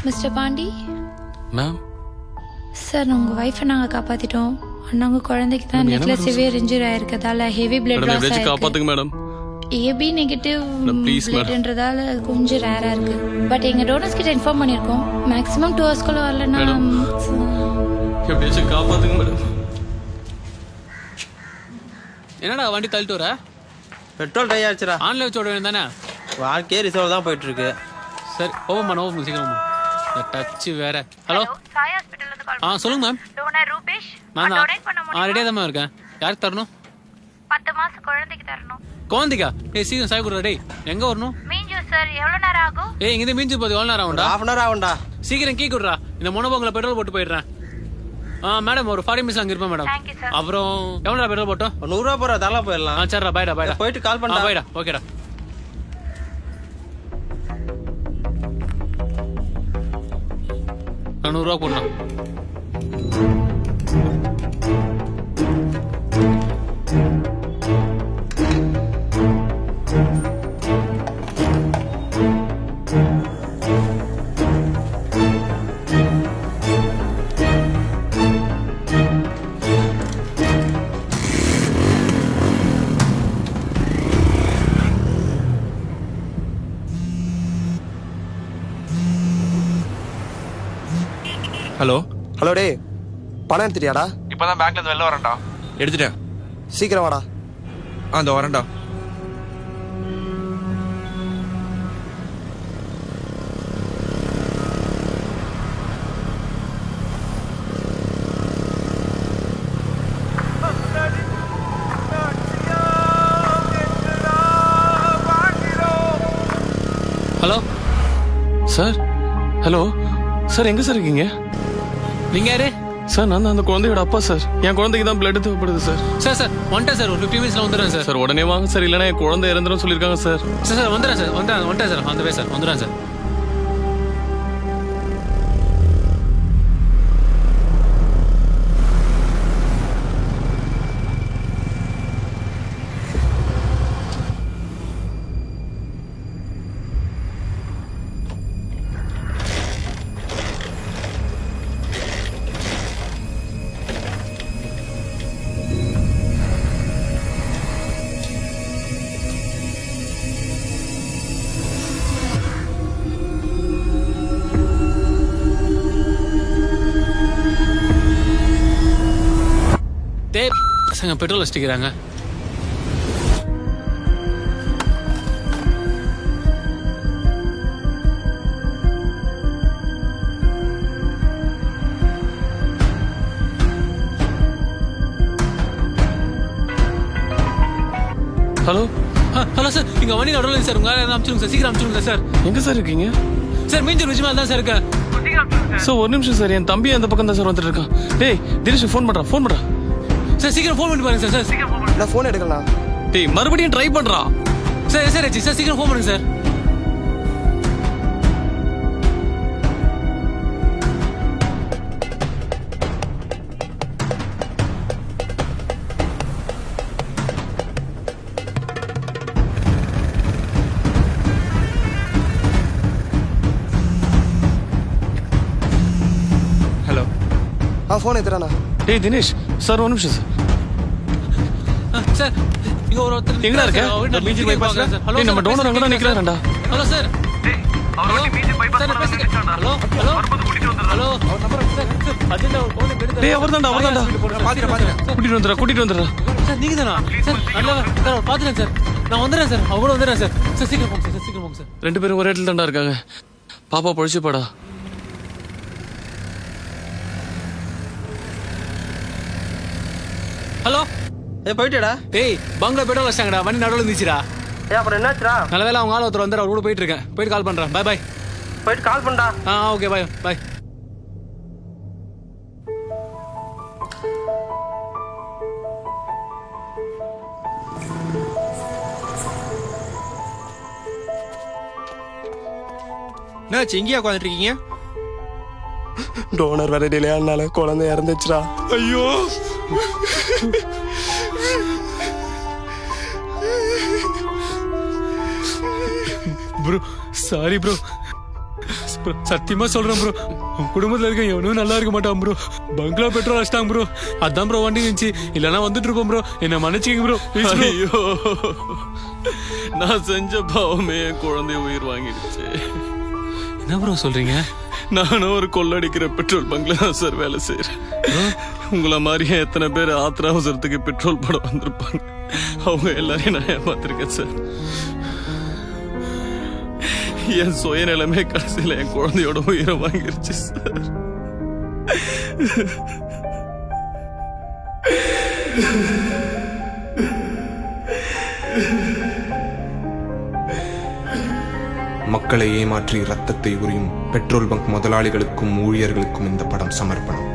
Mister Pandi ma'am sir உங்கள் ஒய்ஃபை நாங்கள் காப்பாற்றிட்டோம். ஆனால் உங்கள் குழந்தைக்கு தான் நெக்ல சிவியர் இன்ஜுரி ஆயிருக்கதால ஹெவி பிளட் லாஸ் ஆயிருக்கு. காப்பாத்துங்க மேடம். ஏபி நெகட்டிவ் பிளட்ன்றதால கொஞ்சம் ரேராக இருக்கு. பட் எங்கள் டோனர்ஸ் கிட்ட இன்ஃபார்ம் பண்ணியிருக்கோம். மேக்ஸிமம் 2 hours வரலன்னா எப்படியாச்சும் காப்பாத்துங்க மேடம். என்னடா வண்டி தள்ளிட்டு வர? Petrol try ஆச்சுடா. ஆன்லைன் வச்சு விட வேண்டியது தானே? வாழ்க்கையே ரிசர்வ் தான் போயிட்டு இருக்கு. சரி ஓவன் பண்ண சீக்கிரம். இந்த டச்சு வேற. ஹலோ சாய் ஹாஸ்பிடல்ல இருந்து கால் சொல்லுங்க மேம். டோனர் ரூபேஷ் நான் டொனேட் பண்ண முடியுமா? ரெடியா தான் இருக்கேன். யாருக்கு தரணும்? 10 மாசம் குழந்தைக்கு தரணும். குழந்தைக்கா? சீக்கிரம் சாய் கொடுறா. டேய் எங்க வரணும்? மீஞ்சு சார் எவ்வளவு நேரம் ஆகும்? இங்க மீஞ்சு போது எவ்வளவு நேரம் ஆகும்டா? 1/2 hour ஆகும்டா. சீக்கிரம் கீ கொடுறா. இந்த மொனபோங்கல பெட்ரோல் போட்டு போயிடுறேன். மேடம் ஒரு 40 minutes அங்க இருப்பேன் மேடம். Thank you, sir. அப்புறம் எவ்வளவு பெட்ரோல் போட்டோம்? 100 ரூபா போற தரல போயிடலாம். சரிடா பைடா போயிட்டு கால் பண்ணா. பைடா ஓகேடா. நான் 100 ரூபா போடணும். ஹலோ ஹலோ டே பணம் எடுத்துட்டியாடா? இப்பதான் பேங்க்ல இருந்து வெளில வரேன்டா. எடுத்துட்டேன். சீக்கிரம் வாடா. அந்த வரேன்டா. ஹலோ சார் ஹலோ சார் எங்க சார் இருக்கீங்க? நீங்க யாரு? சார் நான் தான் அந்த குழந்தையோட அப்பா சார். என் குழந்தைக்கு தான் பிளட் தேவைப்படுது சார். சார் வந்துட்டேன் சார். ஒரு 15 minutesல வந்துடுறேன் சார். சார் உடனே வாங்க சார், இல்லைன்னா என் குழந்தை இறந்துரும் சொல்லியிருக்காங்க சார். சார் வந்துடுறேன் சார். வந்துட்டேன் சார். அந்த வே சார் வந்துடுறேன் சார். பசங்க பெட்ரோல் வச்சுக்கிறாங்க. ஹலோ ஹலோ சார், இங்க வண்டி நடுவில் சார். உங்களால அனுப்பிச்சுடுங்க சார். சீக்கிரம் அனுப்பிச்சுடுங்க சார். எங்க சார் இருக்கீங்க? சார் மீஞ்சூர் ரிஜிமால் தான் சார் இருக்கேன். சார் ஒரு நிமிஷம் சார், என் தம்பி அந்த பக்கம் தான் சார் வந்துட்டு இருக்கான். டேய் தினேஷ் ஃபோன் பண்றா. சார் சீக்கிரம் ஃபோன் பண்ணி பாருங்க சார். சீக்கிரம் ஃபோன் நான் ஃபோன் எடுக்கலாம். டேய் மறுபடியும் ட்ரை பண்றா. சார் சார் சீக்கிரம் ஃபோன் பண்ணுங்க சார். ஹலோ ஃபோன் எடுத்துறானா? டேய் தினேஷ் சார் ஒரு நிமிஷம் சார். சார் இங்க ஒருத்தர் எங்கடா இருக்க? மீஞ்சூர் பைபாஸ்ல. டேய் நம்ம டோனர் அங்க தான் நிக்கறாருடா. Hello sir. அவர் வண்டி மீஞ்சூர் பைபாஸ்ல நிக்கறானா? ஹலோ வரும்போது கூட்டிட்டு வந்துறேன். Hello number sir. அஜெண்டா ஒரு போன் எடுத்து. டேய் அவர்தான்டா. பாத்துறேன். கூட்டிட்டு வந்துறா. சார் நீங்க தானா? சார் நல்லா சார் பாத்துறேன் சார். நான் வந்துறேன் சார். அவரோட வந்துறேன் சார். சார் சீக்கிரம் போங்க சார். சீக்கிரம் போங்க சார். ரெண்டு பேரும் ஒரே இடத்துல தான்டா இருக்காங்க. பாப்பா பொழிச்சுப்பாடா. ஹலோ போயிட்டேடா. டேய் பங்களா பெட்ரோல் வச்சாங்கடா. வண்டி நடுவில் இருந்துச்சுடா. அப்புறம் என்னாச்சுடா? நல்ல வேலை அவங்க ஆள் ஒருத்தர் வந்தார். அவர் கூட போயிட்டு இருக்கேன். போயிட்டு கால் பண்றேன். பை. போயிட்டு கால் பண்ணா. Okay bye. என்னாச்சு இங்கேயா உட்காந்துட்டு இருக்கீங்க? டோனர் வர டிலே ஆனால குழந்தை இறந்துச்சுடா. ஐயோ ப்ரோ சாரி ப்ரோ. ப்ரோ சத்தியமா சொல்றேன் ப்ரோ உன் குடும்பத்துல இருக்க எவனும் நல்லா இருக்க மாட்டான் ப்ரோ பங்களா பெட்ரோல் அடிச்சிட்டாங்க ப்ரோ அதான் ப்ரோ வண்டி இருந்துச்சு இல்லைன்னா வந்துட்டு இருப்போம் ப்ரோ என்ன மன்னிச்சிங்க ப்ரோ ப்ளீஸ் ப்ரோ ஐயோ நான் செஞ்ச பாவமே என் குழந்தைய உயிர் வாங்கிடுச்சு. என்ன ப்ரோ சொல்றீங்க? நானும் ஒரு கொள்ளடிக்கிற பெட்ரோல் பங்க்ல தான் சார் வேலை செய்யறேன். உங்களை மாதிரியே எத்தனை பேர் ஆத்திர அவசரத்துக்கு பெட்ரோல் போட வந்திருப்பாங்க. அவங்க எல்லாரையும் நான் ஏமாத்திருக்கேன் சார். என் சுயநிலைமை கடைசியில என் குழந்தையோட உயிரை வாங்கிருச்சு சார். மக்களை ஏமாற்றி ரத்தத்தை உரியும் பெட்ரோல் பங்க் முதலாளிகளுக்கும் ஊழியர்களுக்கும் இந்த படம் சமர்ப்பணம்.